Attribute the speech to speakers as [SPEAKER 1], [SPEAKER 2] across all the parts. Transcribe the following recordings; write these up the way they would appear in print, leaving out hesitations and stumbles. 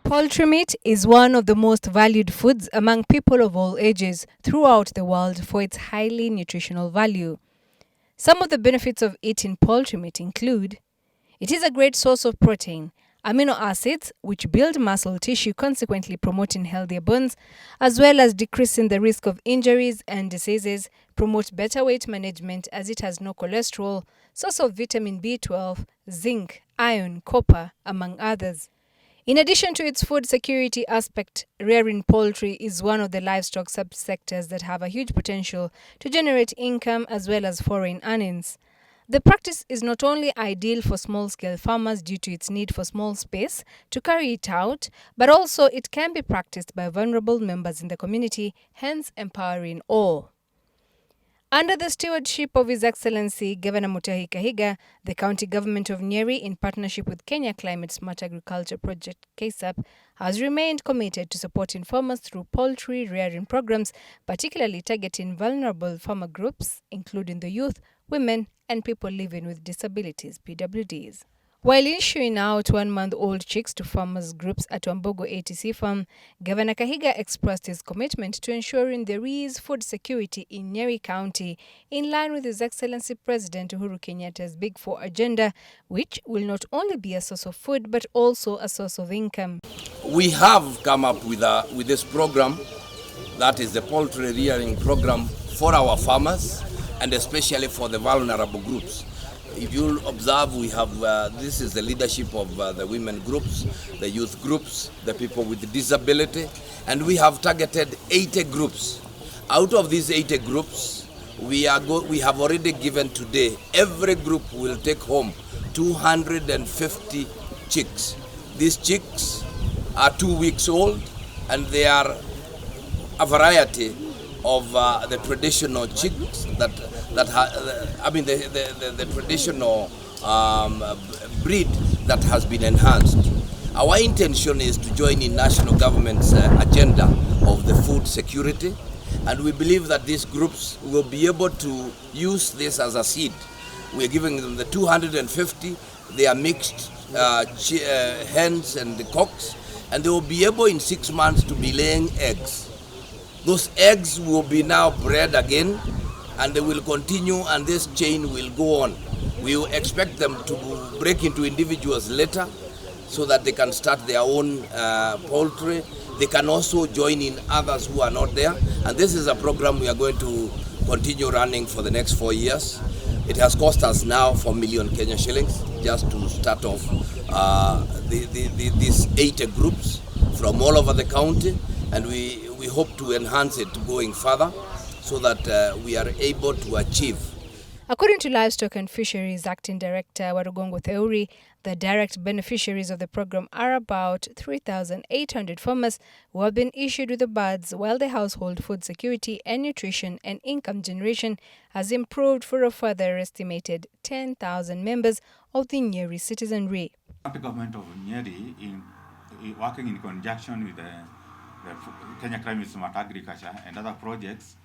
[SPEAKER 1] Poultry meat is one of the most valued foods among people of all ages throughout the world for its highly nutritional value. Some of the benefits of eating poultry meat include: it is a great source of protein, amino acids, which build muscle tissue, consequently promoting healthier bones, as well as decreasing the risk of injuries and diseases, promote better weight management as it has no cholesterol, source of vitamin B12, zinc, iron, copper, among others. In addition to its food security aspect, rearing poultry is one of the livestock subsectors that have a huge potential to generate income as well as foreign earnings. The practice is not only ideal for small-scale farmers due to its need for small space to carry it out, but also it can be practiced by vulnerable members in the community, hence empowering all. Under the stewardship of His Excellency Governor Mutahi Kahiga, the county government of Nyeri, in partnership with Kenya Climate Smart Agriculture Project (KSAP), has remained committed to supporting farmers through poultry rearing programs, particularly targeting vulnerable farmer groups, including the youth, women, and people living with disabilities (PWDs). While issuing out 1-month-old chicks to farmers groups at Wambogo ATC farm, Governor Kahiga expressed his commitment to ensuring there is food security in Nyeri County, in line with His Excellency President Uhuru Kenyatta's Big Four agenda, which will not only be a source of food but also a source of income.
[SPEAKER 2] We have come up with this program, that is the poultry rearing program for our farmers and especially for the vulnerable groups. If you observe, we have this is the leadership of the women groups, the youth groups, the people with disability, and we have targeted 80 groups. Out of these 80 groups, we have already given today, every group will take home 250 chicks. These chicks are 2 weeks old, and they are a variety of the traditional chicks the traditional breed that has been enhanced. Our intention is to join in national government's agenda of the food security, and we believe that these groups will be able to use this as a seed. We're giving them the 250. They are mixed hens and cocks, and they will be able in 6 months to be laying eggs. Those eggs will be now bred again, and they will continue, and this chain will go on. We will expect them to break into individuals later so that they can start their own poultry. They can also join in others who are not there. And this is a program we are going to continue running for the next 4 years. It has cost us now 4 million Kenya shillings just to start off these 80 groups from all over the county, and we hope to enhance it going further so that we are able to achieve.
[SPEAKER 1] According to Livestock and Fisheries Acting Director Warugongo Theuri, the direct beneficiaries of the program are about 3,800 farmers who have been issued with the birds, while the household food security and nutrition and income generation has improved for a further estimated 10,000 members of the Nyeri citizenry.
[SPEAKER 3] The county government of Nyeri, working in conjunction with the Kenya Climate Smart Agriculture and other projects,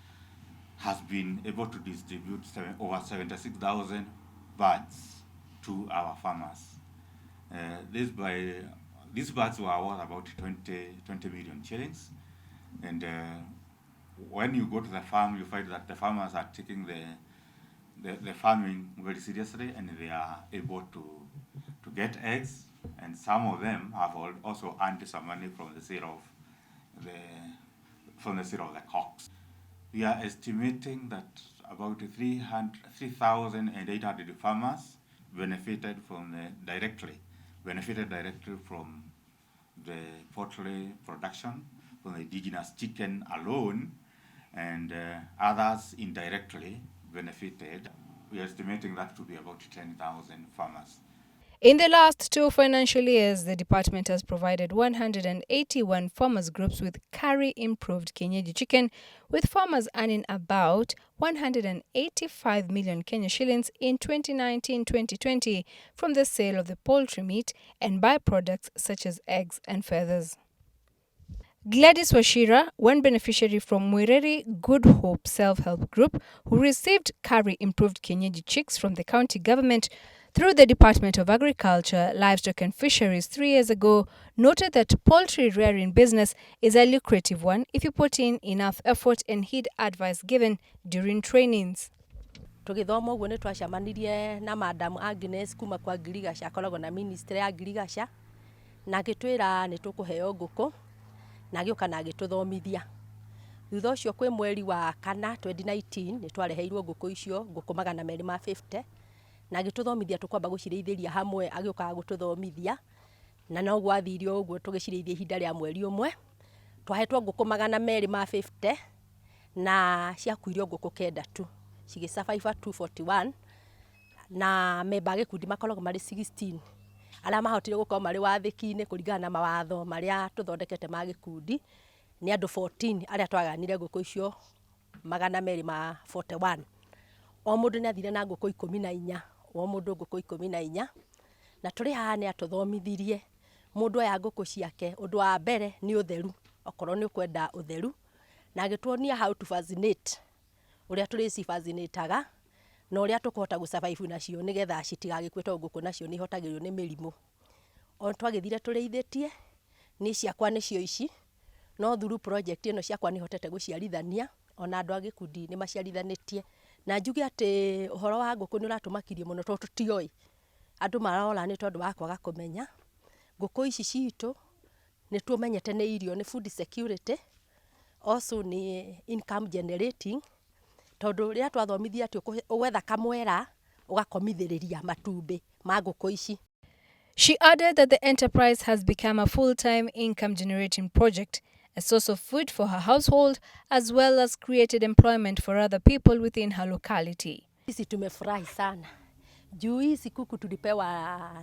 [SPEAKER 3] has been able to distribute over 76,000 birds to our farmers. These birds were worth about 20 million shillings. And when you go to the farm, you find that the farmers are taking the farming very seriously, and they are able to get eggs. And some of them have also earned some money from the sale of the cocks. We are estimating that about 3,800 farmers benefited directly from the poultry production, from the indigenous chicken alone, and others indirectly benefited. We are estimating that to be about 10,000 farmers.
[SPEAKER 1] In the last 2 financial years, the department has provided 181 farmers groups with curry improved kienyeji chicken, with farmers earning about 185 million Kenya shillings in 2019-2020 from the sale of the poultry meat and byproducts such as eggs and feathers. Gladys Washira, one beneficiary from Mwireri Good Hope Self-Help Group, who received curry improved kienyeji chicks from the county government, Through the Department of Agriculture, Livestock and Fisheries 3 years ago noted that poultry rearing business is a lucrative one if you put in enough effort and heed advice given during trainings.
[SPEAKER 4] Tugithoma uguo ni twacamanirie na Madam Agnes kuma kwa Girigasha akoragwo na ministry ya Girigasha na agitwira ni tukuheo nguku na agioka na agituthomithia. Thutha ucio kwi mweri wa kana 2019 ni twareheirwo nguku icio nguku 250 na agituthomithia tukwamba gucirithĩria hamwe agioka gututhomithia na no gwathirio uguo tugicirithia ihinda ria mweri umwe twahetwo nguku 250 na ciakuirio nguku kenda tu cigisurvive 241 na memba gikundi makoragwo mari 16 aria mahotire gukorwo mari wathiki-ini kuringana na mawatho maria tuthondekete ma gikundi ni andu 14 aria twaganire nguku icio 241 o mundu ni athire na nguku 14 o mundu nguku 14 na turi haha ni atuthomithirie mundu aya nguku ciake undu wa mbere ni utheru okorwo ni ukwenda utheru na agituonia how to vaccinate uria turi civacinateaga na uria tukuhota gusurvive nacio nigetha citigagikue to nguku nacio ni ihotagirwo ni mirimu o twagithire tureithitie ni ciakwa nicio ici no through project ino ciakwa ni hotete guciarithania ona andu agikundi ni maciarithanĩtie na njuge ati uhoro wa nguku ni uratumakirie muno to tutioi andu marora ni tondu wa kwaga kumenya nguku ici citu ni tumenyete ni irio ni food security also ni income generating tondu ria twathomithia ati ugwetha kamwera ugakomithiriria matumbi ma nguku ici.
[SPEAKER 1] She added that the enterprise has become a full-time income-generating project, a source of food for her household, as well as created employment for other people within her locality.
[SPEAKER 4] Sisi tumefurahi sana. Juu hizi kuku tulipewa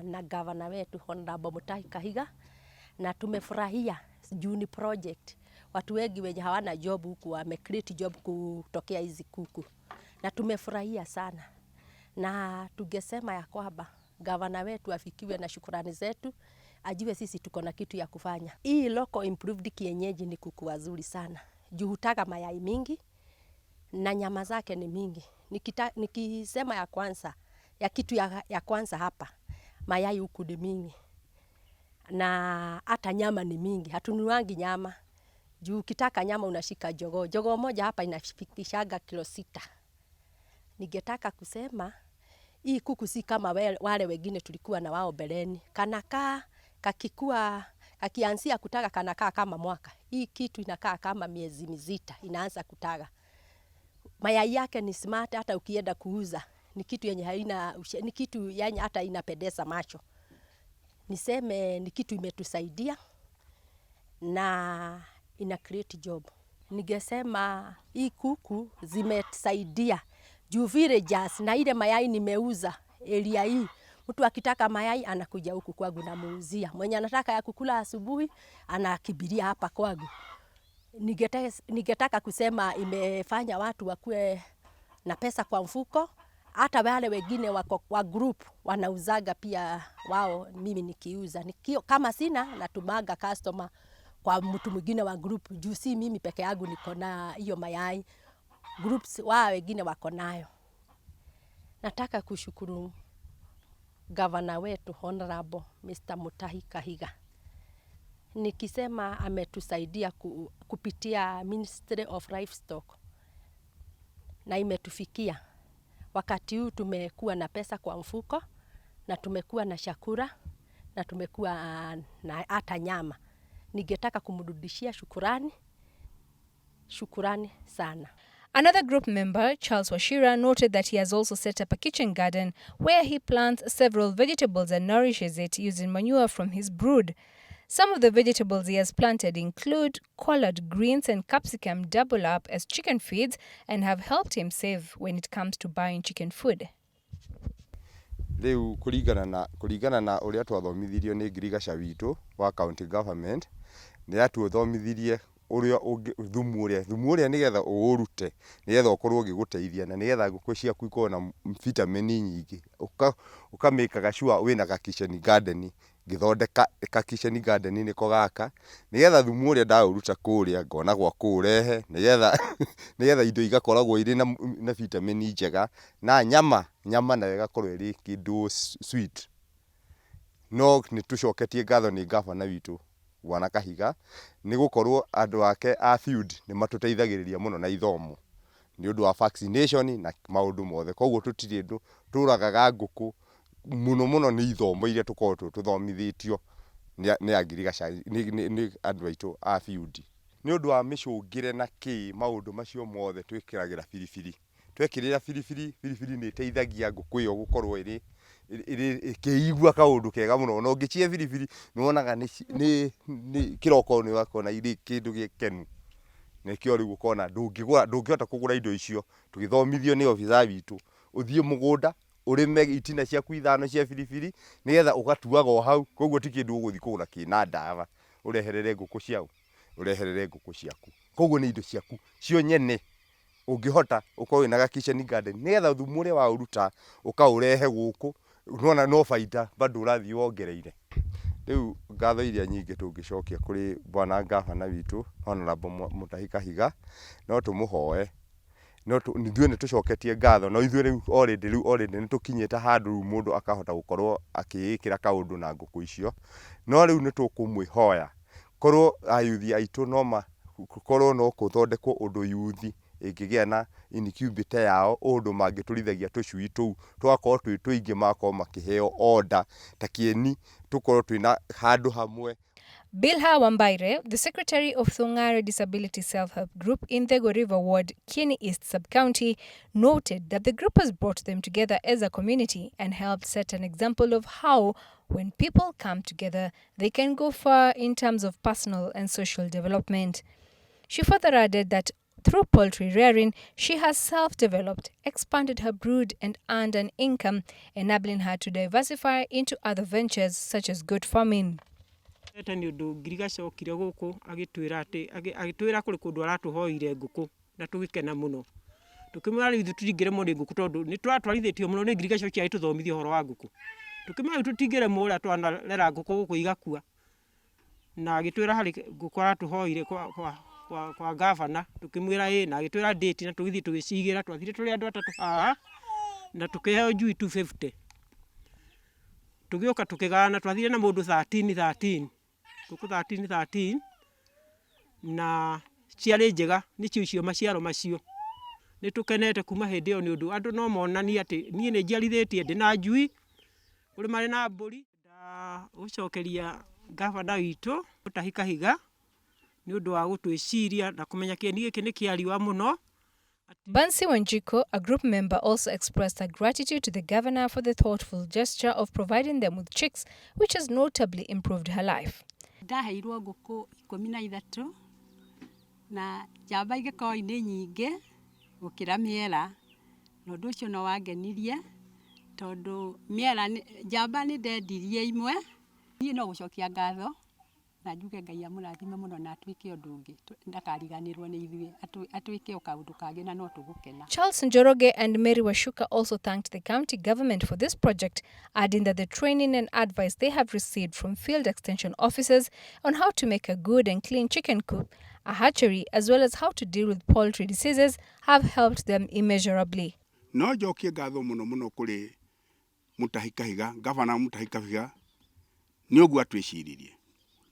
[SPEAKER 4] na gavana wetu Honorable Mutahi Kahiga na tumefurahia juu ni project. Watu wengi wenye hawana job huku wamecreate job kutokea hizi kuku. Na tumefurahia sana. Na tungesema ya kwamba gavana wetu afikiwe na shukrani zetu, ajue sisi tuko na kitu ya kufanya. Hii local improved kienyeji ni kuku wazuri sana. Juu hutaga mayai mingi na nyama zake ni mingi. Nikisema ya kwanza, ya kitu ya kwanza hapa, mayai huku ni mingi. Na hata nyama ni mingi, hatununuangi nyama. Juu ukitaka nyama unashika jogoo. Jogoo moja hapa inafikishaga kilo 6. Ningetaka kusema hii kuku si kama wale wengine tulikuwa na wao beleni. Kanakaa kakikua kakianzia kutaga kanakaa kama mwaka. Hii kitu inakaa kama miezi mizita inaanza kutaga. Mayai yake ni smart hata ukienda kuuza. Ni kitu yenye haina ni kitu yenye hata inapendeza macho. Niseme ni kitu imetusaidia na ina create job. Ningesema hii kuku zimetusaidia juu villagers na ile mayai nimeuza area hii. Mtu akitaka mayai anakuja huku kwangu na muuzia. Mwenye anataka ya kukula asubuhi anakibiria hapa kwangu. Ningetaka kusema imefanya watu wakue na pesa kwa mfuko. Hata wale wengine wako wa group wanauzaga pia wao mimi nikiuza. Kama sina natumaga customer kwa mtu mwingine wa group. Juu si mimi peke yangu niko na hiyo mayai. Groups wao wengine wako nayo. Nataka kushukuru gavana wetu Honorable Mr. Mutahi Kahiga. Nikisema ametusaidia kupitia Ministry of Livestock na imetufikia. Wakati huu tumekuwa na pesa kwa mfuko na tumekuwa na chakula na tumekuwa na hata nyama. Ningetaka kumrudishia shukurani sana.
[SPEAKER 1] Another group member, Charles Washira, noted that he has also set up a kitchen garden where he plants several vegetables and nourishes it using manure from his brood. Some of the vegetables he has planted include collard greens and capsicum double up as chicken feeds and have helped him save when it comes to buying chicken food.
[SPEAKER 5] Leo kuringana na uria twathomithirio ni Girigasha witu wa county government ni atuthomithirie uria thumu uria nigetha uurute nigetha ukorwo giguteithia na nigetha nguku ciaku ikorwo na vitamin nyingi ukamekaga sure wina ga kitchen garden ngithondeka kitchen garden niko gaka nigetha thumu uria ndauruta kuria ngona gwa kurehe nigetha indo igakoragwo iri na vitamin njega na nyama nayo igakorwo iri kindu sweet no ni tucoketie ngatho ni gavana witu Bwana Kahiga ni gukorwo andu ake a field ni matuteithagiriria muno na ithomo ni undu wa vaccination na maundu mothe koguo tutiri ndu turagaga nguku muno ni ithomo iria tukorwo tuthomithitio ni agirigaca ni andu aitu a field ni undu wa micungire na maundu macio mothe twikiragira biribiri twekirira biribiri ni teithagia nguku iyo gukorwo iri kiigua kaundu kega muno no ngicie biribiri ni wonaga ni kiroko ni wakona iri kindu gikenu nikio riu ukona ndungihota kugura indo icio tugithomithio ni ofisa witu uthie mugunda urime itina ciaku 5 cia biribiri nigetha ugatuaga o hau koguo ti kindu uguthi kugura kina ndawa ureherere nguku ciaku koguo ni indo ciaku cio nyene ungihota ukorwo na kitchen garden nigetha thumu uria wauruta ukaurehe guku unaona no faida bado urathi wongereire riu ngatho iria nyingi tungicokia kuri bwana gavana witu honorable Mutahi Kahiga no tumuhoe no nithue ni tucoketie ngatho no ithue riu already ni tukinyite handu mundu akahota gukorwo akiikira kaundu na nguku icio no riu ni tukumwihoya korwo ayuthi aitu no korwo no kuthondekwo undu yuthi ingigia na incubator yao undu mangiturithagia tucui tuu twakorwo tuingi makorwo makiheo order ta kieni tukorwo twina handu hamwe.
[SPEAKER 1] Bilha Wambaire, the secretary of Thongare Disability Self-Help Group in the River Ward, Kieni East Sub-County, noted that the group has brought them together as a community and helped set an example of how, when people come together, they can go far in terms of personal and social development. She further added that through poultry rearing, she has self-developed, expanded her brood and earned an income, enabling her to diversify into other ventures such as goat farming.
[SPEAKER 6] Ni undu ngirigaca okire guku agitwira kuri kundu aratuhoire nguku na tugikena muno tukimwira riu tutingire mo ni nguku tondu ni twatwarithitio muno ni ngirigaca cia ituthomithio horo wa nguku tukimwira tutingire mo uria twanarera nguku guku igakua na agitwira hari nguku aratuhoire kwa gavana tukimwira na agitwira date na tugithi tugicigira twathire tuli andu atatu haha na tukiheo njui 250 tugioka tukigana twathire na mundu 13 nguku 13 na ciari njega ni ciucio maciaro macio ni tukenete kuma hindi yo ni undu andu no monani ati nie ni njiarithitie ndina njui uri mari na mburi da ucokeria gavana witu Mutahi Kahiga ni undu wa gutwiciria na kumenya kieni giki ni kiariwa muno.
[SPEAKER 1] Bansi Wanjiko, a group member, also expressed her gratitude to the governor for the thoughtful gesture of providing them with chicks, which has notably improved her life.
[SPEAKER 7] Ndaheirwo nguku 13 na jamba igikorwo ni nyingi gukira miera no ndu ucio no wangenirie tondu miera jamba ni ndendirie imwe ni no gucokia ngatho na njuge Ngai amurathime muno na atwike undu ungi ndakariganirwo ni ithuĩ atwike ukaundu kage na no tugukena.
[SPEAKER 1] Charles Njoroge and Mary Washuka also thanked the county government for this project, adding that the training and advice they have received from field extension officers on how to make a good and clean chicken coop, a hatchery, as well as how to deal with poultry diseases have helped them immeasurably.
[SPEAKER 8] No jokie ngatho muno kuri Mutahi Kahiga, Governor Mutahi Kahiga ni ugu atwiciririe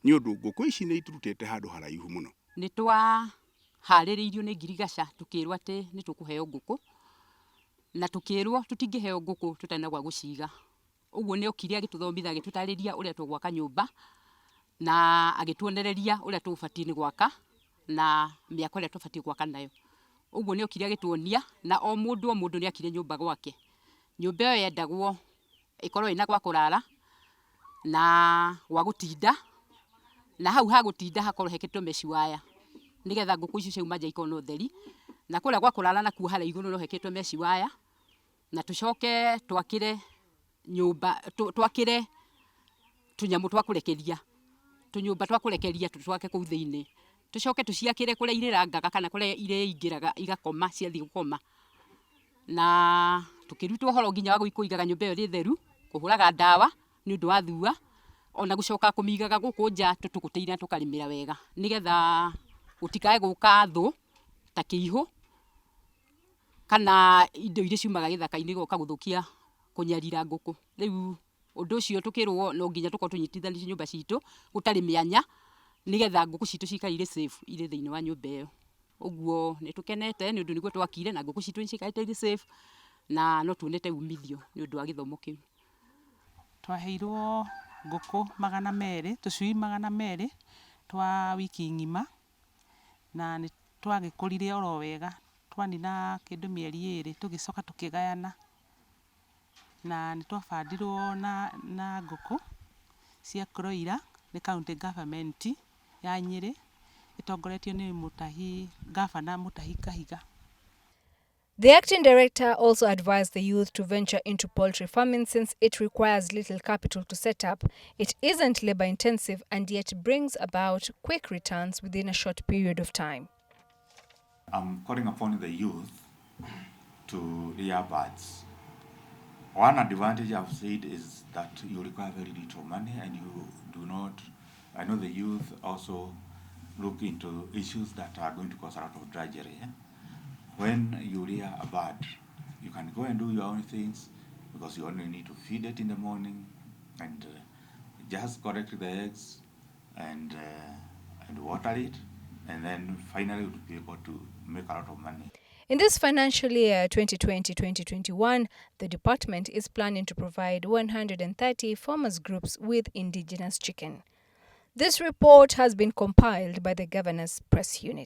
[SPEAKER 8] ni undu nguku ici ni iturutete handu haraihu muno
[SPEAKER 7] ni twa haririirio ni ngirigaca tukirwa ati ni tukuheo nguku na tukirwo tutingiheo nguku tutana gwa guciga uguo ni okiri agituthomithia agitutariria uria tugwaka nyumba na agituonereria uria tubati ni gwaka na miako uria tubati gwaka nayo uguo ni okiri agituonia na o mundu ni akire nyumba gwake nyumba yo yendagwo ikorwo ina gwa kurara na gwa gutinda na hau ha gutinda hakorwo heketwo meshi waya nigetha nguku icio ciauma nja ikono theri na kuria gwa kurara na kuo hara iguru no heketwo meshi waya na tucoke twakire nyumba twakire tunyamu twa kurekeria tunyumba twa kurekeria twake kuu thiini tucoke tuciakire kuria irirangaga kana kuria ireingiraga igakoma ciathi gukoma na tukirutwo horo nginya wa guikuigaga nyumba iyo ri theru kuhuraga ndawa ni undu wa thua ona gucoka kumigaga guku nja tutuguteira tukarimira wega nigetha gutikae guka thu ta kiihu kana indo iria ciumaga githaka-ini goka guthukia kunyarira nguku. Riu undu ucio tukirwo no nginya tukorwo tunyitithanitie nyumba citu gutari mianya nigetha nguku citu cikarire safe ire thiini wa nyumba iyo. Uguo ni tukenete ni undu niguo twakire na nguku citu cikarite ire safe na no tuonete umithio ni undu wa githomo kiu.
[SPEAKER 9] Twaheirwo nguku 200 tucui 200 twa wiki ng'ima na ni twagikurire oro wega twanina kindu mieri 2 tugicoka tukigayana na ni twabandirwo na nguku cia kroira ni county government ya Nyeri itongoretio ni gavana Mutahi Kahiga.
[SPEAKER 1] The acting director also advised the youth to venture into poultry farming since it requires little capital to set up, it isn't labor intensive and yet brings about quick returns within a short period of time.
[SPEAKER 3] I'm calling upon the youth to rear birds. One advantage I've said is that you require very little money and you do not, I know the youth also look into issues that are going to cause a lot of drudgery. When you rear a bird, you can go and do your own things because you only need to feed it in the morning and just collect the eggs and water it, and then finally you'll be able to make a lot of money.
[SPEAKER 1] In this financial year 2020-2021, the department is planning to provide 130 farmers groups with indigenous chicken. This report has been compiled by the Governor's Press Unit.